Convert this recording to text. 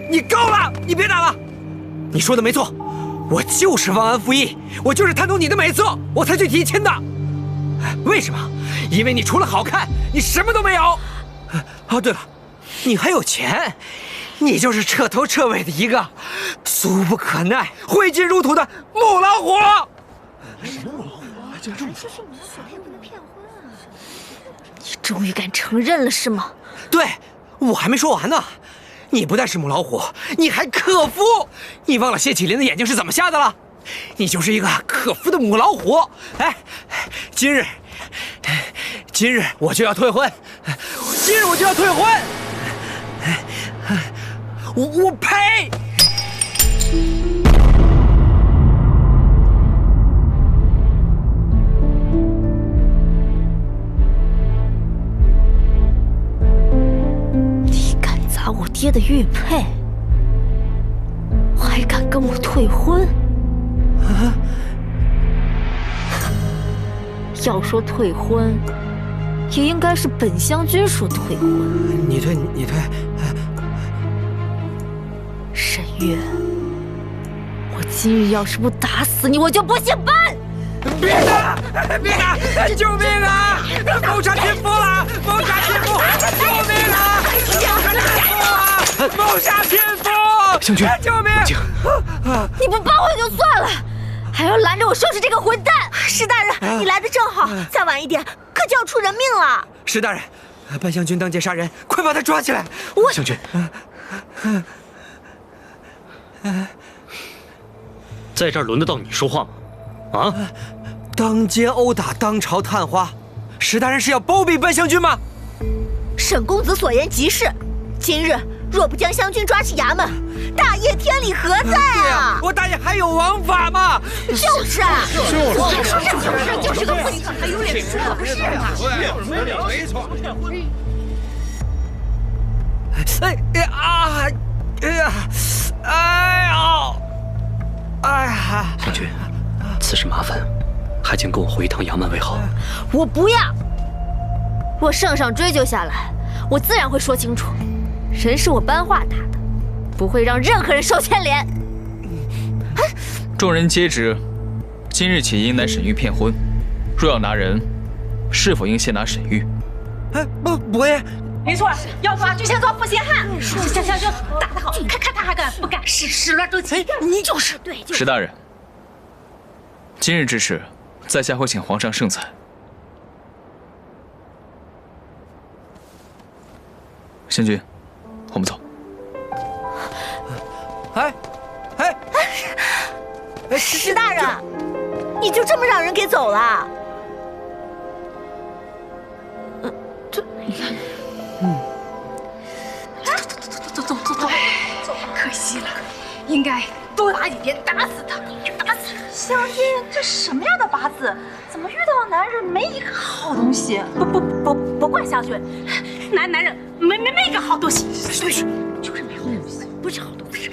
你够了，你别打了。你说的没错，我就是忘恩负义，我就是贪图你的美色，我才去提亲的。为什么？因为你除了好看，你什么都没有。哦，对了，你还有钱，你就是彻头彻尾的一个俗不可耐、挥金如土的母老虎。什么母老虎啊？这么说，你终于敢承认了是吗？对，我还没说完呢。你不但是母老虎，你还克夫。你忘了谢启林的眼睛是怎么瞎的了？你就是一个克夫的母老虎。哎，今日我就要退婚，今日我就要退婚。我呸！你敢砸我爹的玉佩，还敢跟我退婚？啊！要说退婚，也应该是本将军说退婚。你退。沈月，我今日要是不打死你，我就不姓班！别打！别打！救命啊！谋杀亲夫了！谋杀亲夫！救命啊！谋杀亲夫！湘君，救命！你不帮我就算了，还要拦着我收拾这个混蛋！石大人，你来的正好，再晚一点可就要出人命了。石大人，半将军当街杀人，快把他抓起来！湘君，在这儿轮得到你说话吗？啊！当街殴打，当朝探花，石大人是要包庇半将军吗？沈公子所言极是，今日若不将湘君抓起衙门，大业天理何在啊？我大爷还有王法吗？就是啊，就是个混蛋，还有脸说不是吗？没错。湘君，此事麻烦，还请跟我回一趟衙门为好。我不要！若圣上追究下来，我自然会说清楚，人是我班化打的，不会让任何人受牵连。众人皆知，今日起应乃沈玉骗婚，若要拿人，是否应先拿沈玉？伯爷，没错，要抓就先抓负心汉。将军打得好，看他还敢不敢？始乱终弃。你就是对。石大人，今日之事，在下会请皇上圣裁。湘君，我们走。石大人，你就这么让人给走了？走，可惜了，应该多打几鞭，打死他，打死他。湘君，这什么样的八字？怎么遇到男人没一个好东西？不怪湘君，男人没一个好东西，就是没好东西，不是好东西。